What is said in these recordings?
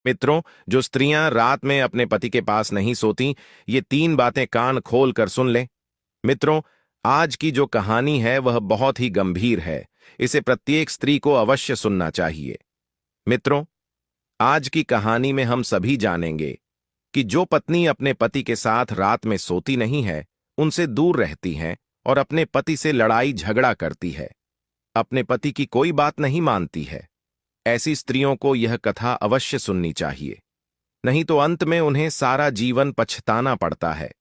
मित्रों, जो स्त्रियां रात में अपने पति के पास नहीं सोती, ये तीन बातें कान खोल कर सुन लें। मित्रों, आज की जो कहानी है वह बहुत ही गंभीर है। इसे प्रत्येक स्त्री को अवश्य सुनना चाहिए। मित्रों, आज की कहानी में हम सभी जानेंगे कि जो पत्नी अपने पति के साथ रात में सोती नहीं है, उनसे दूर रहती है और अपने पति से लड़ाई झगड़ा करती है, अपने पति की कोई बात नहीं मानती है, ऐसी स्त्रियों को यह कथा अवश्य सुननी चाहिए। नहीं तो अंत में उन्हें सारा जीवन पछताना पड़ता है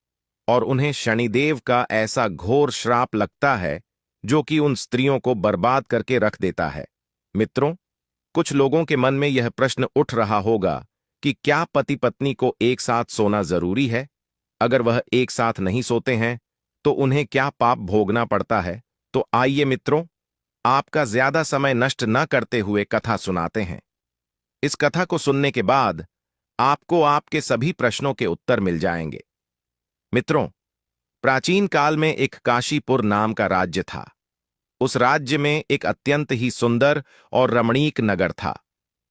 और उन्हें शनिदेव का ऐसा घोर श्राप लगता है जो कि उन स्त्रियों को बर्बाद करके रख देता है। मित्रों, कुछ लोगों के मन में यह प्रश्न उठ रहा होगा कि क्या पति पत्नी को एक साथ सोना जरूरी है? अगर वह एक साथ नहीं सोते हैं तो उन्हें क्या पाप भोगना पड़ता है? तो आइए मित्रों, आपका ज्यादा समय नष्ट न करते हुए कथा सुनाते हैं। इस कथा को सुनने के बाद आपको आपके सभी प्रश्नों के उत्तर मिल जाएंगे। मित्रों, प्राचीन काल में एक काशीपुर नाम का राज्य था। उस राज्य में एक अत्यंत ही सुंदर और रमणीक नगर था।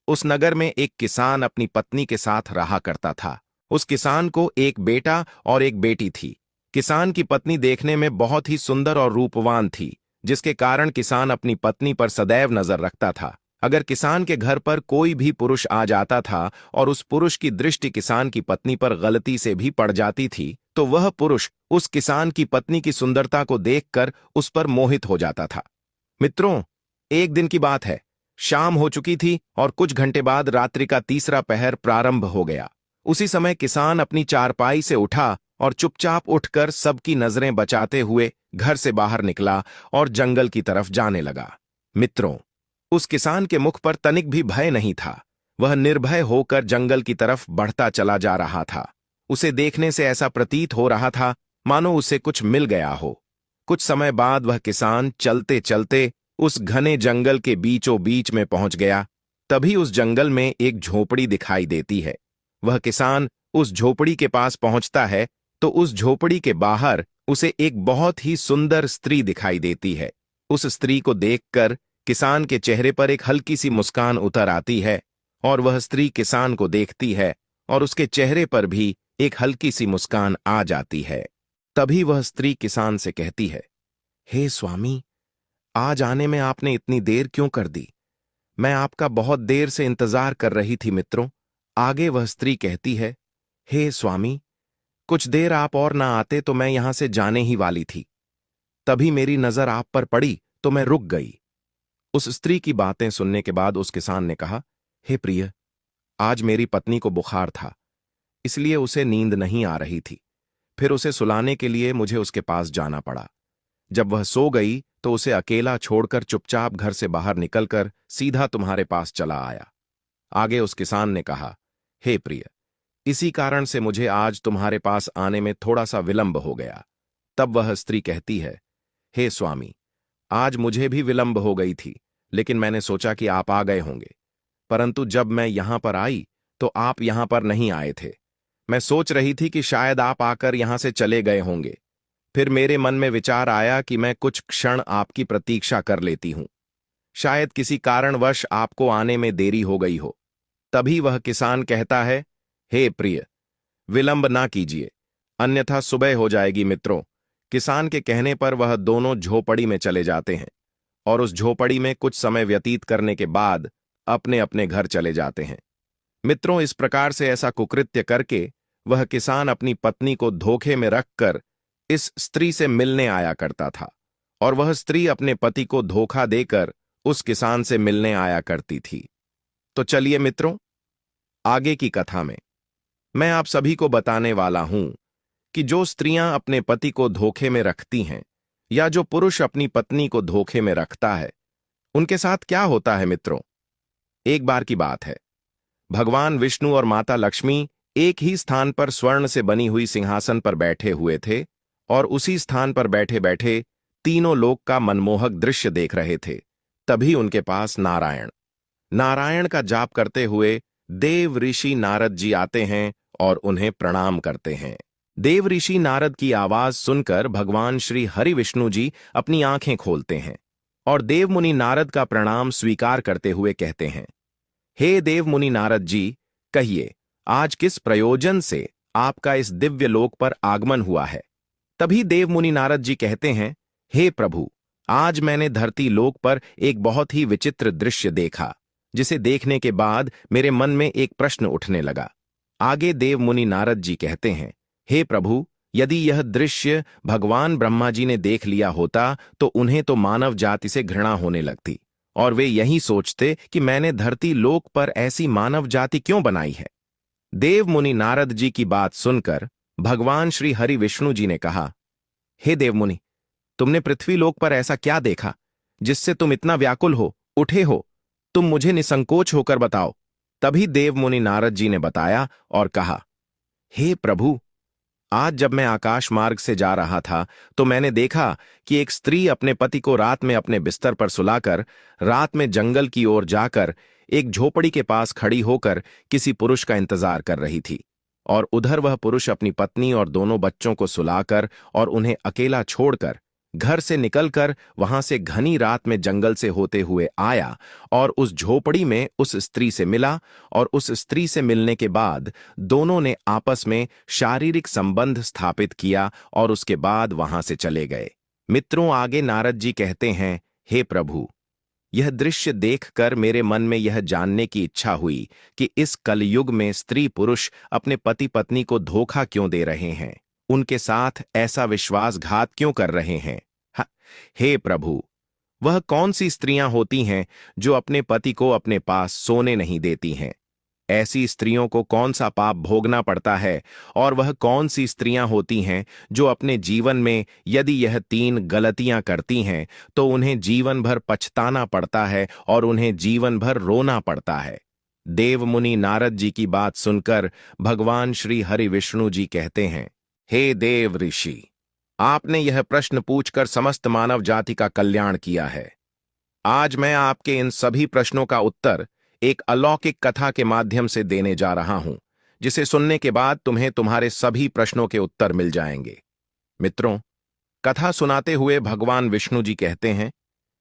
उस नगर में एक किसान अपनी पत्नी के साथ रहा करता था। उस किसान को एक बेटा और एक बेटी थी। किसान की पत्नी देखने में बहुत ही सुंदर और रूपवान थी, जिसके कारण किसान अपनी पत्नी पर सदैव नजर रखता था। अगर किसान के घर पर कोई भी पुरुष आ जाता था और उस पुरुष की दृष्टि किसान की पत्नी पर गलती से भी पड़ जाती थी, तो वह पुरुष उस किसान की पत्नी की सुंदरता को देखकर उस पर मोहित हो जाता था। मित्रों, एक दिन की बात है। शाम हो चुकी थी और कुछ घंटे बाद रात्रि का तीसरा पहर प्रारंभ हो गया। उसी समय किसान अपनी चारपाई से उठा और चुपचाप उठकर सबकी नजरें बचाते हुए घर से बाहर निकला और जंगल की तरफ जाने लगा। मित्रों, उस किसान के मुख पर तनिक भी भय नहीं था। वह निर्भय होकर जंगल की तरफ बढ़ता चला जा रहा था। उसे देखने से ऐसा प्रतीत हो रहा था मानो उसे कुछ मिल गया हो। कुछ समय बाद वह किसान चलते चलते उस घने जंगल के बीचों बीच में पहुंच गया। तभी उस जंगल में एक झोपड़ी दिखाई देती है। वह किसान उस झोपड़ी के पास पहुंचता है तो उस झोपड़ी के बाहर उसे एक बहुत ही सुंदर स्त्री दिखाई देती है। उस स्त्री को देखकर किसान के चेहरे पर एक हल्की सी मुस्कान उतर आती है और वह स्त्री किसान को देखती है और उसके चेहरे पर भी एक हल्की सी मुस्कान आ जाती है। तभी वह स्त्री किसान से कहती है, हे स्वामी, आज आने में आपने इतनी देर क्यों कर दी? मैं आपका बहुत देर से इंतजार कर रही थी मित्रों। आगे वह स्त्री कहती है, हे स्वामी, कुछ देर आप और ना आते तो मैं यहां से जाने ही वाली थी। तभी मेरी नजर आप पर पड़ी तो मैं रुक गई। उस स्त्री की बातें सुनने के बाद उस किसान ने कहा, हे प्रिय, आज मेरी पत्नी को बुखार था, इसलिए उसे नींद नहीं आ रही थी। फिर उसे सुलाने के लिए मुझे उसके पास जाना पड़ा। जब वह सो गई तो उसे अकेला छोड़कर चुपचाप घर से बाहर निकलकर सीधा तुम्हारे पास चला आया। आगे उस किसान ने कहा, हे प्रिय, इसी कारण से मुझे आज तुम्हारे पास आने में थोड़ा सा विलंब हो गया। तब वह स्त्री कहती है, हे स्वामी, आज मुझे भी विलंब हो गई थी, लेकिन मैंने सोचा कि आप आ गए होंगे। परंतु जब मैं यहां पर आई तो आप यहां पर नहीं आए थे। मैं सोच रही थी कि शायद आप आकर यहां से चले गए होंगे। फिर मेरे मन में विचार आया कि मैं कुछ क्षण आपकी प्रतीक्षा कर लेती हूं। शायद किसी कारणवश आपको आने में देरी हो गई हो। तभी वह किसान कहता है, हे प्रिय, विलंब ना कीजिए, अन्यथा सुबह हो जाएगी। मित्रों, किसान के कहने पर वह दोनों झोपड़ी में चले जाते हैं और उस झोपड़ी में कुछ समय व्यतीत करने के बाद अपने अपने घर चले जाते हैं। मित्रों, इस प्रकार से ऐसा कुकृत्य करके वह किसान अपनी पत्नी को धोखे में रखकर इस स्त्री से मिलने आया करता था और वह स्त्री अपने पति को धोखा देकर उस किसान से मिलने आया करती थी। तो चलिए मित्रों, आगे की कथा में मैं आप सभी को बताने वाला हूं कि जो स्त्रियां अपने पति को धोखे में रखती हैं या जो पुरुष अपनी पत्नी को धोखे में रखता है, उनके साथ क्या होता है। मित्रों, एक बार की बात है, भगवान विष्णु और माता लक्ष्मी एक ही स्थान पर स्वर्ण से बनी हुई सिंहासन पर बैठे हुए थे और उसी स्थान पर बैठे बैठे तीनों लोक का मनमोहक दृश्य देख रहे थे। तभी उनके पास नारायण का जाप करते हुए देव ऋषि नारद जी आते हैं और उन्हें प्रणाम करते हैं। देव ऋषि नारद की आवाज सुनकर भगवान श्री हरि विष्णु जी अपनी आंखें खोलते हैं और देव मुनि नारद का प्रणाम स्वीकार करते हुए कहते हैं, हे देव मुनि नारद जी, कहिए, आज किस प्रयोजन से आपका इस दिव्य लोक पर आगमन हुआ है? तभी देव मुनि नारद जी कहते हैं, हे प्रभु, आज मैंने धरती लोक पर एक बहुत ही विचित्र दृश्य देखा, जिसे देखने के बाद मेरे मन में एक प्रश्न उठने लगा। आगे देव मुनि नारद जी कहते हैं, हे प्रभु, यदि यह दृश्य भगवान ब्रह्मा जी ने देख लिया होता तो उन्हें तो मानव जाति से घृणा होने लगती और वे यही सोचते कि मैंने धरती लोक पर ऐसी मानव जाति क्यों बनाई है। देव मुनि नारद जी की बात सुनकर भगवान श्री हरि विष्णु जी ने कहा, हे देव मुनि, तुमने पृथ्वी लोक पर ऐसा क्या देखा जिससे तुम इतना व्याकुल हो, उठे हो? तुम मुझे निसंकोच होकर बताओ। तभी देव मुनि नारद जी ने बताया और कहा, हे प्रभु, आज जब मैं आकाश मार्ग से जा रहा था तो मैंने देखा कि एक स्त्री अपने पति को रात में अपने बिस्तर पर सुलाकर रात में जंगल की ओर जाकर एक झोपड़ी के पास खड़ी होकर किसी पुरुष का इंतजार कर रही थी, और उधर वह पुरुष अपनी पत्नी और दोनों बच्चों को सुलाकर और उन्हें अकेला छोड़कर घर से निकलकर वहां से घनी रात में जंगल से होते हुए आया और उस झोपड़ी में उस स्त्री से मिला, और उस स्त्री से मिलने के बाद दोनों ने आपस में शारीरिक संबंध स्थापित किया और उसके बाद वहां से चले गए। मित्रों, आगे नारद जी कहते हैं, हे प्रभु, यह दृश्य देखकर मेरे मन में यह जानने की इच्छा हुई कि इस कलयुग में स्त्री पुरुष अपने पति पत्नी को धोखा क्यों दे रहे हैं, उनके साथ ऐसा विश्वासघात क्यों कर रहे हैं। हे प्रभु, वह कौन सी स्त्रियां होती हैं जो अपने पति को अपने पास सोने नहीं देती हैं? ऐसी स्त्रियों को कौन सा पाप भोगना पड़ता है? और वह कौन सी स्त्रियां होती हैं जो अपने जीवन में यदि यह तीन गलतियां करती हैं तो उन्हें जीवन भर पछताना पड़ता है और उन्हें जीवन भर रोना पड़ता है? देव मुनि नारद जी की बात सुनकर भगवान श्री हरि विष्णु जी कहते हैं, हे देव ऋषि, आपने यह प्रश्न पूछकर समस्त मानव जाति का कल्याण किया है। आज मैं आपके इन सभी प्रश्नों का उत्तर एक अलौकिक कथा के माध्यम से देने जा रहा हूं, जिसे सुनने के बाद तुम्हें तुम्हारे सभी प्रश्नों के उत्तर मिल जाएंगे। मित्रों, कथा सुनाते हुए भगवान विष्णु जी कहते हैं,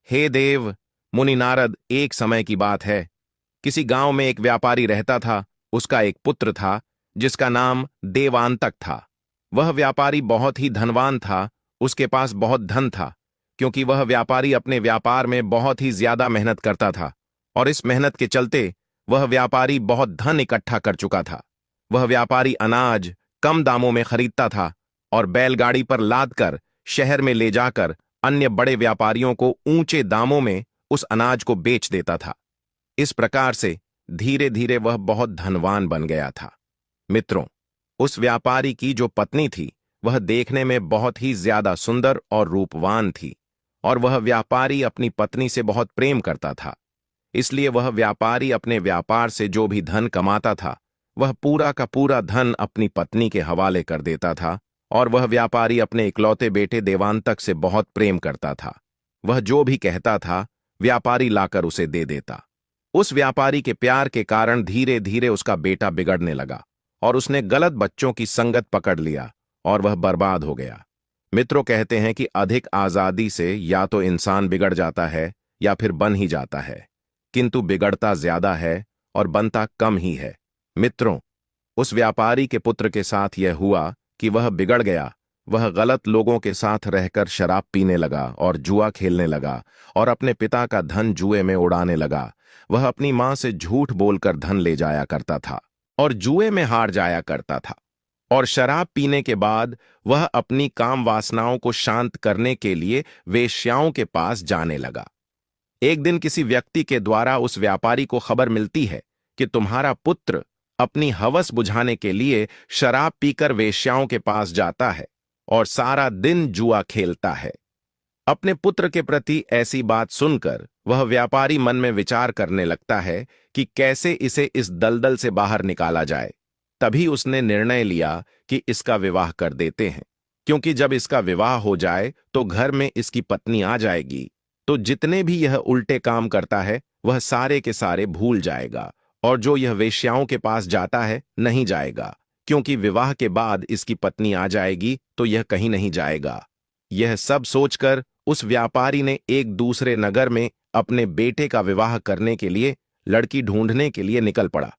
हे देव मुनि नारद, एक समय की बात है। किसी गांव में एक व्यापारी रहता था। उसका एक पुत्र था जिसका नाम देवांतक था। वह व्यापारी बहुत ही धनवान था। उसके पास बहुत धन था, क्योंकि वह व्यापारी अपने व्यापार में बहुत ही ज्यादा मेहनत करता था, और इस मेहनत के चलते वह व्यापारी बहुत धन इकट्ठा कर चुका था। वह व्यापारी अनाज कम दामों में खरीदता था और बैलगाड़ी पर लादकर शहर में ले जाकर अन्य बड़े व्यापारियों को ऊंचे दामों में उस अनाज को बेच देता था। इस प्रकार से धीरे धीरे वह बहुत धनवान बन गया था। मित्रों, उस व्यापारी की जो पत्नी थी वह देखने में बहुत ही ज्यादा सुंदर और रूपवान थी, और वह व्यापारी अपनी पत्नी से बहुत प्रेम करता था। इसलिए वह व्यापारी अपने व्यापार से जो भी धन कमाता था वह पूरा का पूरा धन अपनी पत्नी के हवाले कर देता था, और वह व्यापारी अपने इकलौते बेटे देवांतक से बहुत प्रेम करता था। वह जो भी कहता था व्यापारी लाकर उसे दे देता। उस व्यापारी के प्यार के कारण धीरे धीरे उसका बेटा बिगड़ने लगा और उसने गलत बच्चों की संगत पकड़ लिया और वह बर्बाद हो गया। मित्रों, कहते हैं कि अधिक आजादी से या तो इंसान बिगड़ जाता है या फिर बन ही जाता है, किंतु बिगड़ता ज्यादा है और बनता कम ही है। मित्रों, उस व्यापारी के पुत्र के साथ यह हुआ कि वह बिगड़ गया। वह गलत लोगों के साथ रहकर शराब पीने लगा और जुआ खेलने लगा और अपने पिता का धन जुए में उड़ाने लगा। वह अपनी मां से झूठ बोलकर धन ले जाया करता था और जुए में हार जाया करता था, और शराब पीने के बाद वह अपनी काम वासनाओं को शांत करने के लिए वेश्याओं के पास जाने लगा। एक दिन किसी व्यक्ति के द्वारा उस व्यापारी को खबर मिलती है कि तुम्हारा पुत्र अपनी हवस बुझाने के लिए शराब पीकर वेश्याओं के पास जाता है और सारा दिन जुआ खेलता है। अपने पुत्र के प्रति ऐसी बात सुनकर वह व्यापारी मन में विचार करने लगता है कि कैसे इसे इस दलदल से बाहर निकाला जाए। तभी उसने निर्णय लिया कि इसका विवाह कर देते हैं, क्योंकि जब इसका विवाह हो जाए तो घर में इसकी पत्नी आ जाएगी, तो जितने भी यह उल्टे काम करता है वह सारे के सारे भूल जाएगा, और जो यह वेश्याओं के पास जाता है नहीं जाएगा, क्योंकि विवाह के बाद इसकी पत्नी आ जाएगी तो यह कहीं नहीं जाएगा। यह सब सोचकर उस व्यापारी ने एक दूसरे नगर में अपने बेटे का विवाह करने के लिए लड़की ढूंढने के लिए निकल पड़ा।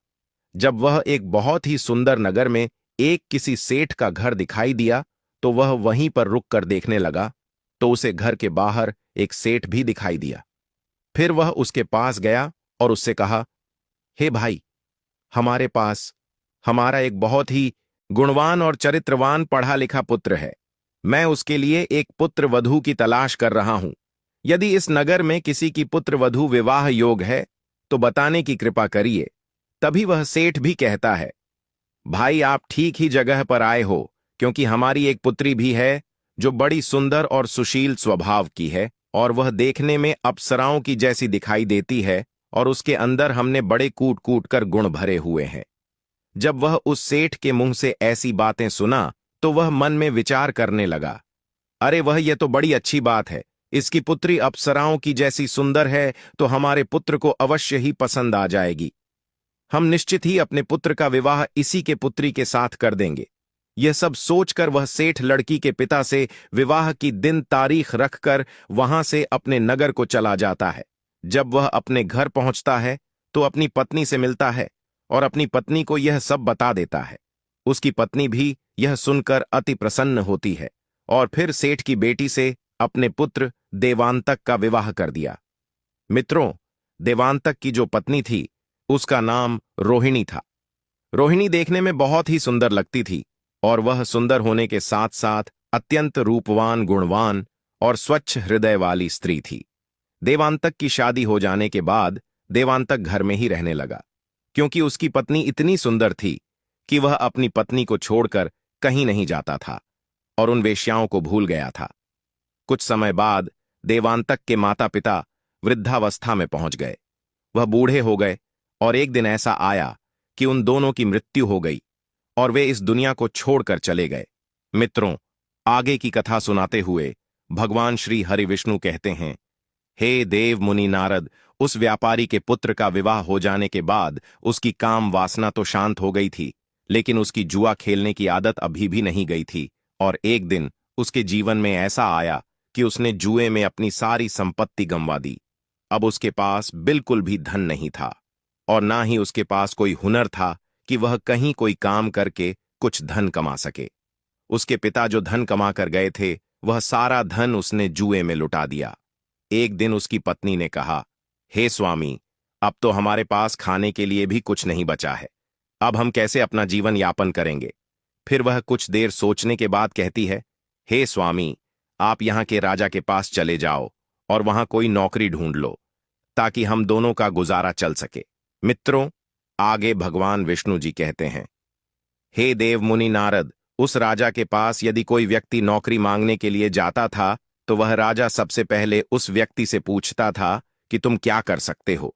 जब वह एक बहुत ही सुंदर नगर में एक किसी सेठ का घर दिखाई दिया तो वह वहीं पर रुक कर देखने लगा, तो उसे घर के बाहर एक सेठ भी दिखाई दिया। फिर वह उसके पास गया और उससे कहा, हे भाई, हमारे पास हमारा एक बहुत ही गुणवान और चरित्रवान पढ़ा लिखा पुत्र है। मैं उसके लिए एक पुत्र वधू की तलाश कर रहा हूं। यदि इस नगर में किसी की पुत्र वधू विवाह योग है तो बताने की कृपा करिए। तभी वह सेठ भी कहता है, भाई, आप ठीक ही जगह पर आए हो, क्योंकि हमारी एक पुत्री भी है जो बड़ी सुंदर और सुशील स्वभाव की है, और वह देखने में अप्सराओं की जैसी दिखाई देती है, और उसके अंदर हमने बड़े कूट कूट कर गुण भरे हुए हैं। जब वह उस सेठ के मुंह से ऐसी बातें सुना तो वह मन में विचार करने लगा, अरे वह, यह तो बड़ी अच्छी बात है। इसकी पुत्री अप्सराओं की जैसी सुंदर है तो हमारे पुत्र को अवश्य ही पसंद आ जाएगी। हम निश्चित ही अपने पुत्र का विवाह इसी के पुत्री के साथ कर देंगे। यह सब सोचकर वह सेठ लड़की के पिता से विवाह की दिन तारीख रखकर वहां से अपने नगर को चला जाता है। जब वह अपने घर पहुंचता है तो अपनी पत्नी से मिलता है और अपनी पत्नी को यह सब बता देता है। उसकी पत्नी भी यह सुनकर अति प्रसन्न होती है और फिर सेठ की बेटी से अपने पुत्र देवांतक का विवाह कर दिया। मित्रों, देवांतक की जो पत्नी थी उसका नाम रोहिणी था। रोहिणी देखने में बहुत ही सुंदर लगती थी और वह सुंदर होने के साथ साथ अत्यंत रूपवान, गुणवान और स्वच्छ हृदय वाली स्त्री थी। देवांतक की शादी हो जाने के बाद देवांतक घर में ही रहने लगा, क्योंकि उसकी पत्नी इतनी सुंदर थी कि वह अपनी पत्नी को छोड़कर कहीं नहीं जाता था और उन वेश्याओं को भूल गया था। कुछ समय बाद देवांतक के माता पिता वृद्धावस्था में पहुंच गए। वह बूढ़े हो गए और एक दिन ऐसा आया कि उन दोनों की मृत्यु हो गई और वे इस दुनिया को छोड़कर चले गए। मित्रों, आगे की कथा सुनाते हुए भगवान श्री हरि विष्णु कहते हैं, हे देव मुनि नारद, उस व्यापारी के पुत्र का विवाह हो जाने के बाद उसकी काम वासना तो शांत हो गई थी, लेकिन उसकी जुआ खेलने की आदत अभी भी नहीं गई थी। और एक दिन उसके जीवन में ऐसा आया कि उसने जुए में अपनी सारी संपत्ति गंवा दी। अब उसके पास बिल्कुल भी धन नहीं था और ना ही उसके पास कोई हुनर था कि वह कहीं कोई काम करके कुछ धन कमा सके। उसके पिता जो धन कमा कर गए थे, वह सारा धन उसने जुए में लुटा दिया। एक दिन उसकी पत्नी ने कहा, हे स्वामी, अब तो हमारे पास खाने के लिए भी कुछ नहीं बचा है। अब हम कैसे अपना जीवन यापन करेंगे? फिर वह कुछ देर सोचने के बाद कहती है, हे स्वामी, आप यहाँ के राजा के पास चले जाओ और वहां कोई नौकरी ढूंढ लो, ताकि हम दोनों का गुजारा चल सके। मित्रों, आगे भगवान विष्णु जी कहते हैं, हे देव मुनि नारद, उस राजा के पास यदि कोई व्यक्ति नौकरी मांगने के लिए जाता था तो वह राजा सबसे पहले उस व्यक्ति से पूछता था कि तुम क्या कर सकते हो।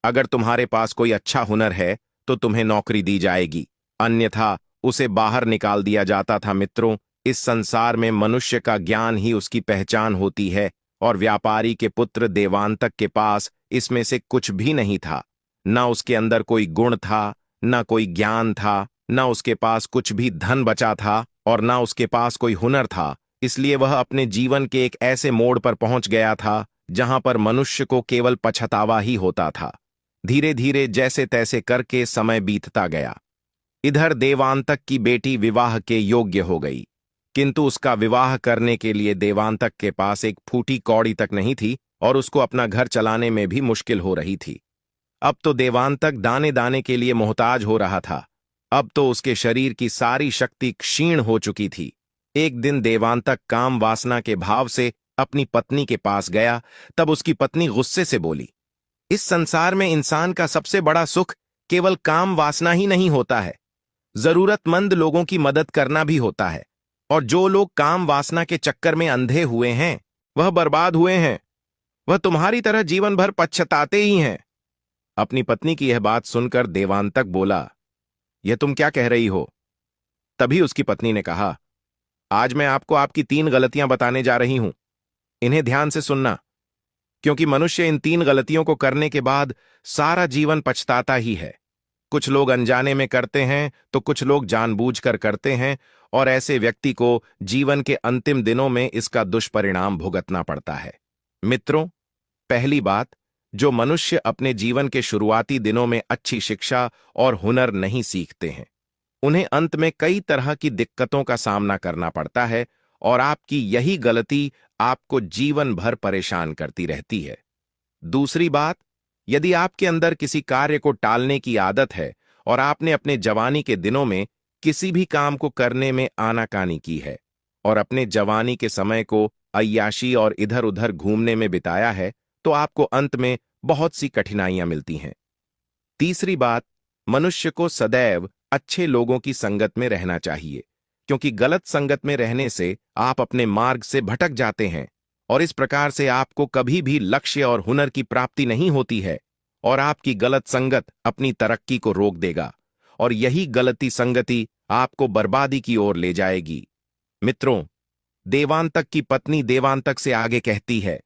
अगर तुम्हारे पास कोई अच्छा हुनर है तो तुम्हें नौकरी दी जाएगी, अन्यथा उसे बाहर निकाल दिया जाता था। मित्रों, इस संसार में मनुष्य का ज्ञान ही उसकी पहचान होती है और व्यापारी के पुत्र देवांतक के पास इसमें से कुछ भी नहीं था। न उसके अंदर कोई गुण था, न कोई ज्ञान था, न उसके पास कुछ भी धन बचा था और न उसके पास कोई हुनर था। इसलिए वह अपने जीवन के एक ऐसे मोड़ पर पहुंच गया था जहां पर मनुष्य को केवल पछतावा ही होता था। धीरे धीरे जैसे तैसे करके समय बीतता गया। इधर देवांतक की बेटी विवाह के योग्य हो गई, किंतु उसका विवाह करने के लिए देवांतक के पास एक फूटी कौड़ी तक नहीं थी और उसको अपना घर चलाने में भी मुश्किल हो रही थी। अब तो देवांतक दाने दाने के लिए मोहताज हो रहा था। अब तो उसके शरीर की सारी शक्ति क्षीण हो चुकी थी। एक दिन देवांतक काम वासना के भाव से अपनी पत्नी के पास गया। तब उसकी पत्नी गुस्से से बोली, इस संसार में इंसान का सबसे बड़ा सुख केवल काम वासना ही नहीं होता है, जरूरतमंद लोगों की मदद करना भी होता है। और जो लोग काम वासना के चक्कर में अंधे हुए हैं वह बर्बाद हुए हैं। वह तुम्हारी तरह जीवन भर पछताते ही हैं। अपनी पत्नी की यह बात सुनकर देवांतक बोला, यह तुम क्या कह रही हो? तभी उसकी पत्नी ने कहा, आज मैं आपको आपकी 3 गलतियां बताने जा रही हूं। इन्हें ध्यान से सुनना, क्योंकि मनुष्य इन 3 गलतियों को करने के बाद सारा जीवन पछताता ही है। कुछ लोग अनजाने में करते हैं तो कुछ लोग जानबूझकर करते हैं, और ऐसे व्यक्ति को जीवन के अंतिम दिनों में इसका दुष्परिणाम भुगतना पड़ता है। मित्रों, पहली बात, जो मनुष्य अपने जीवन के शुरुआती दिनों में अच्छी शिक्षा और हुनर नहीं सीखते हैं, उन्हें अंत में कई तरह की दिक्कतों का सामना करना पड़ता है और आपकी यही गलती आपको जीवन भर परेशान करती रहती है। दूसरी बात, यदि आपके अंदर किसी कार्य को टालने की आदत है और आपने अपने जवानी के दिनों में किसी भी काम को करने में आनाकानी की है और अपने जवानी के समय को अय्याशी और इधर उधर घूमने में बिताया है, तो आपको अंत में बहुत सी कठिनाइयां मिलती हैं। तीसरी बात, मनुष्य को सदैव अच्छे लोगों की संगत में रहना चाहिए, क्योंकि गलत संगत में रहने से आप अपने मार्ग से भटक जाते हैं और इस प्रकार से आपको कभी भी लक्ष्य और हुनर की प्राप्ति नहीं होती है और आपकी गलत संगत अपनी तरक्की को रोक देगा और यही गलती संगति आपको बर्बादी की ओर ले जाएगी। मित्रों, देवांतक की पत्नी देवांतक से आगे कहती है,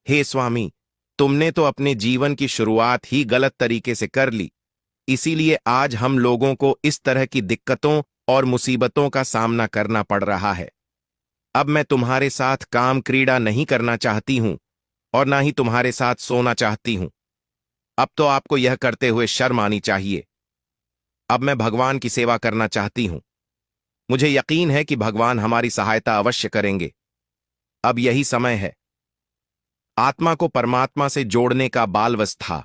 हे स्वामी, तुमने तो अपने जीवन की शुरुआत ही गलत तरीके से कर ली, इसीलिए आज हम लोगों को इस तरह की दिक्कतों और मुसीबतों का सामना करना पड़ रहा है। अब मैं तुम्हारे साथ काम क्रीड़ा नहीं करना चाहती हूं और ना ही तुम्हारे साथ सोना चाहती हूं। अब तो आपको यह करते हुए शर्म आनी चाहिए। अब मैं भगवान की सेवा करना चाहती हूं। मुझे यकीन है कि भगवान हमारी सहायता अवश्य करेंगे। अब यही समय है। आत्मा को परमात्मा से जोड़ने का बालवस्था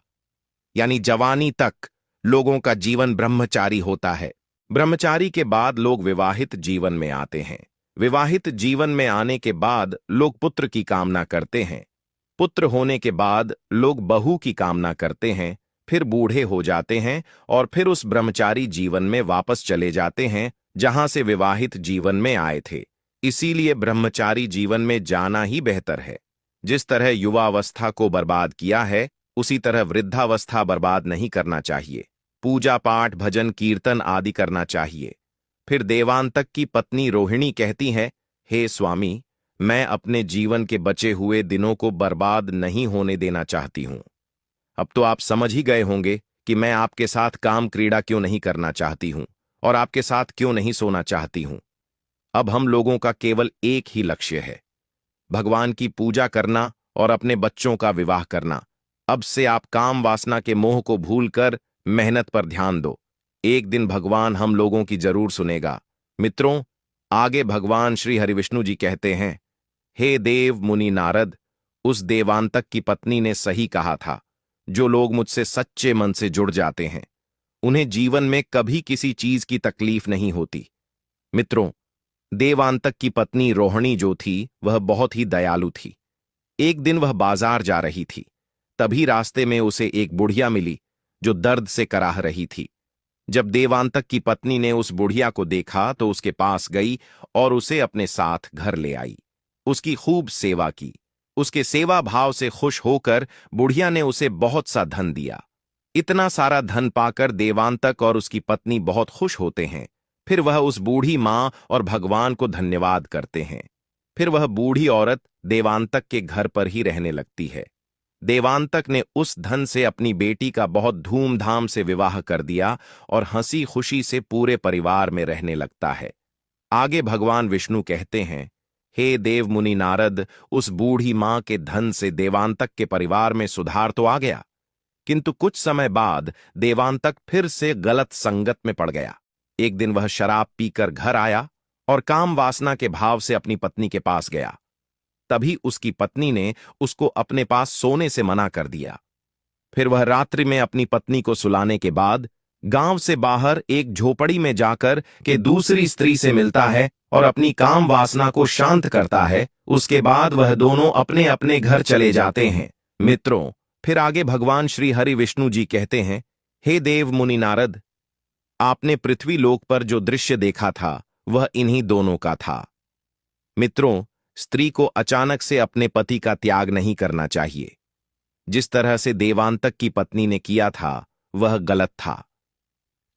यानी जवानी तक लोगों का जीवन ब्रह्मचारी होता है। ब्रह्मचारी के बाद लोग विवाहित जीवन में आते हैं। विवाहित जीवन में आने के बाद लोग पुत्र की कामना करते हैं। पुत्र होने के बाद लोग बहू की कामना करते हैं, फिर बूढ़े हो जाते हैं और फिर उस ब्रह्मचारी जीवन में वापस चले जाते हैं जहां से विवाहित जीवन में आए थे। इसीलिए ब्रह्मचारी जीवन में जाना ही बेहतर है। जिस तरह युवावस्था को बर्बाद किया है, उसी तरह वृद्धावस्था बर्बाद नहीं करना चाहिए। पूजा पाठ भजन कीर्तन आदि करना चाहिए। फिर देवांतक की पत्नी रोहिणी कहती है, हे स्वामी, मैं अपने जीवन के बचे हुए दिनों को बर्बाद नहीं होने देना चाहती हूं। अब तो आप समझ ही गए होंगे कि मैं आपके साथ काम क्रीड़ा क्यों नहीं करना चाहती हूं और आपके साथ क्यों नहीं सोना चाहती हूं। अब हम लोगों का केवल एक ही लक्ष्य है, भगवान की पूजा करना और अपने बच्चों का विवाह करना। अब से आप काम वासना के मोह को भूलकर मेहनत पर ध्यान दो। एक दिन भगवान हम लोगों की जरूर सुनेगा। मित्रों, आगे भगवान श्री हरिविष्णु जी कहते हैं, हे देव मुनि नारद, उस देवांतक की पत्नी ने सही कहा था। जो लोग मुझसे सच्चे मन से जुड़ जाते हैं, उन्हें जीवन में कभी किसी चीज की तकलीफ नहीं होती। मित्रों, देवांतक की पत्नी रोहिणी जो थी, वह बहुत ही दयालु थी। एक दिन वह बाजार जा रही थी। तभी रास्ते में उसे एक बुढ़िया मिली जो दर्द से कराह रही थी। जब देवांतक की पत्नी ने उस बुढ़िया को देखा तो उसके पास गई और उसे अपने साथ घर ले आई। उसकी खूब सेवा की। उसके सेवा भाव से खुश होकर बुढ़िया ने उसे बहुत सा धन दिया। इतना सारा धन पाकर देवांतक और उसकी पत्नी बहुत खुश होते हैं। फिर वह उस बूढ़ी मां और भगवान को धन्यवाद करते हैं। फिर वह बूढ़ी औरत देवांतक के घर पर ही रहने लगती है। देवांतक ने उस धन से अपनी बेटी का बहुत धूमधाम से विवाह कर दिया और हंसी खुशी से पूरे परिवार में रहने लगता है। आगे भगवान विष्णु कहते हैं, हे देव मुनि नारद, उस बूढ़ी मां के धन से देवांतक के परिवार में सुधार तो आ गया, किंतु कुछ समय बाद देवांतक फिर से गलत संगत में पड़ गया। एक दिन वह शराब पीकर घर आया और काम वासना के भाव से अपनी पत्नी के पास गया। तभी उसकी पत्नी ने उसको अपने पास सोने से मना कर दिया। फिर वह रात्रि में अपनी पत्नी को सुलाने के बाद गांव से बाहर एक झोपड़ी में जाकर के दूसरी स्त्री से मिलता है और अपनी काम वासना को शांत करता है। उसके बाद वह दोनों अपने अपने घर चले जाते हैं। मित्रों, फिर आगे भगवान श्री हरि विष्णु जी कहते हैं, हे देव मुनि नारद, आपने पृथ्वी लोक पर जो दृश्य देखा था वह इन्हीं दोनों का था। मित्रों, स्त्री को अचानक से अपने पति का त्याग नहीं करना चाहिए। जिस तरह से देवांतक की पत्नी ने किया था वह गलत था,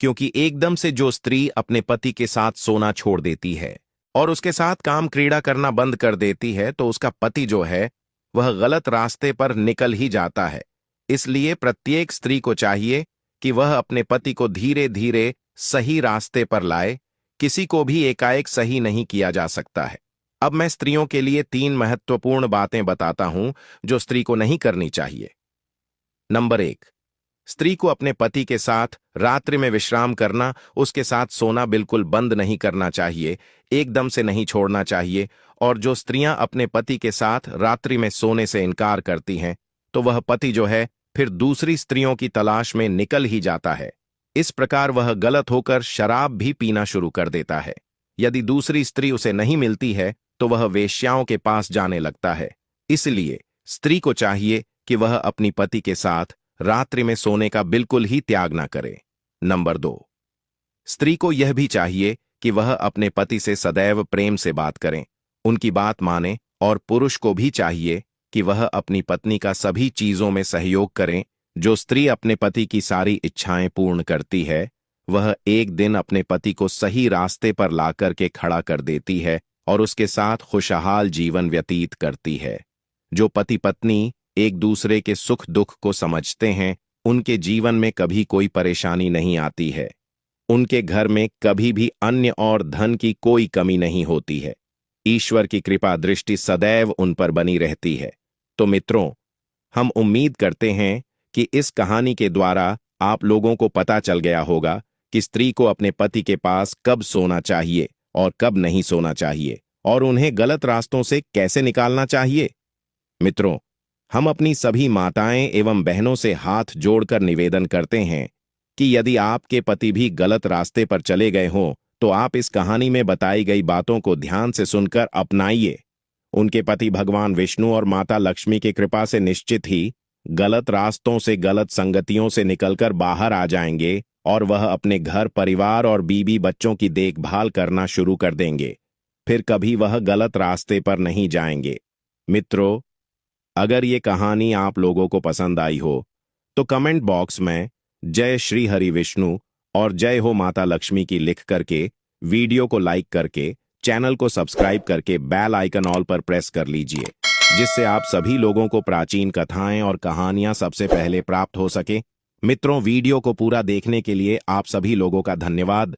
क्योंकि एकदम से जो स्त्री अपने पति के साथ सोना छोड़ देती है और उसके साथ काम क्रीड़ा करना बंद कर देती है तो उसका पति जो है वह गलत रास्ते पर निकल ही जाता है। इसलिए प्रत्येक स्त्री को चाहिए कि वह अपने पति को धीरे धीरे सही रास्ते पर लाए। किसी को भी एकाएक सही नहीं किया जा सकता है। अब मैं स्त्रियों के लिए 3 महत्वपूर्ण बातें बताता हूं जो स्त्री को नहीं करनी चाहिए। नंबर 1, स्त्री को अपने पति के साथ रात्रि में विश्राम करना, उसके साथ सोना बिल्कुल बंद नहीं करना चाहिए, एकदम से नहीं छोड़ना चाहिए। और जो स्त्रियां अपने पति के साथ रात्रि में सोने से इनकार करती हैं, तो वह पति जो है फिर दूसरी स्त्रियों की तलाश में निकल ही जाता है। इस प्रकार वह गलत होकर शराब भी पीना शुरू कर देता है। यदि दूसरी स्त्री उसे नहीं मिलती है तो वह वेश्याओं के पास जाने लगता है। इसलिए स्त्री को चाहिए कि वह अपनी पति के साथ रात्रि में सोने का बिल्कुल ही त्याग ना करे। नंबर 2, स्त्री को यह भी चाहिए कि वह अपने पति से सदैव प्रेम से बात करें, उनकी बात माने, और पुरुष को भी चाहिए कि वह अपनी पत्नी का सभी चीजों में सहयोग करें। जो स्त्री अपने पति की सारी इच्छाएं पूर्ण करती है, वह एक दिन अपने पति को सही रास्ते पर लाकर के खड़ा कर देती है और उसके साथ खुशहाल जीवन व्यतीत करती है। जो पति पत्नी एक दूसरे के सुख दुख को समझते हैं, उनके जीवन में कभी कोई परेशानी नहीं आती है। उनके घर में कभी भी अन्न और धन की कोई कमी नहीं होती है। ईश्वर की कृपा दृष्टि सदैव उन पर बनी रहती है। तो मित्रों, हम उम्मीद करते हैं कि इस कहानी के द्वारा आप लोगों को पता चल गया होगा कि स्त्री को अपने पति के पास कब सोना चाहिए और कब नहीं सोना चाहिए, और उन्हें गलत रास्तों से कैसे निकालना चाहिए। मित्रों, हम अपनी सभी माताएं एवं बहनों से हाथ जोड़कर निवेदन करते हैं कि यदि आपके पति भी गलत रास्ते पर चले गए हों, तो आप इस कहानी में बताई गई बातों को ध्यान से सुनकर अपनाइए। उनके पति भगवान विष्णु और माता लक्ष्मी की कृपा से निश्चित ही गलत रास्तों से, गलत संगतियों से निकलकर बाहर आ जाएंगे और वह अपने घर परिवार और बीबी बच्चों की देखभाल करना शुरू कर देंगे। फिर कभी वह गलत रास्ते पर नहीं जाएंगे। मित्रों, अगर ये कहानी आप लोगों को पसंद आई हो तो कमेंट बॉक्स में जय श्री हरि विष्णु और जय हो माता लक्ष्मी की लिख करके, वीडियो को लाइक करके, चैनल को सब्सक्राइब करके बेल आइकन ऑल पर प्रेस कर लीजिए, जिससे आप सभी लोगों को प्राचीन कथाएं और कहानियां सबसे पहले प्राप्त हो सके। मित्रों, वीडियो को पूरा देखने के लिए आप सभी लोगों का धन्यवाद।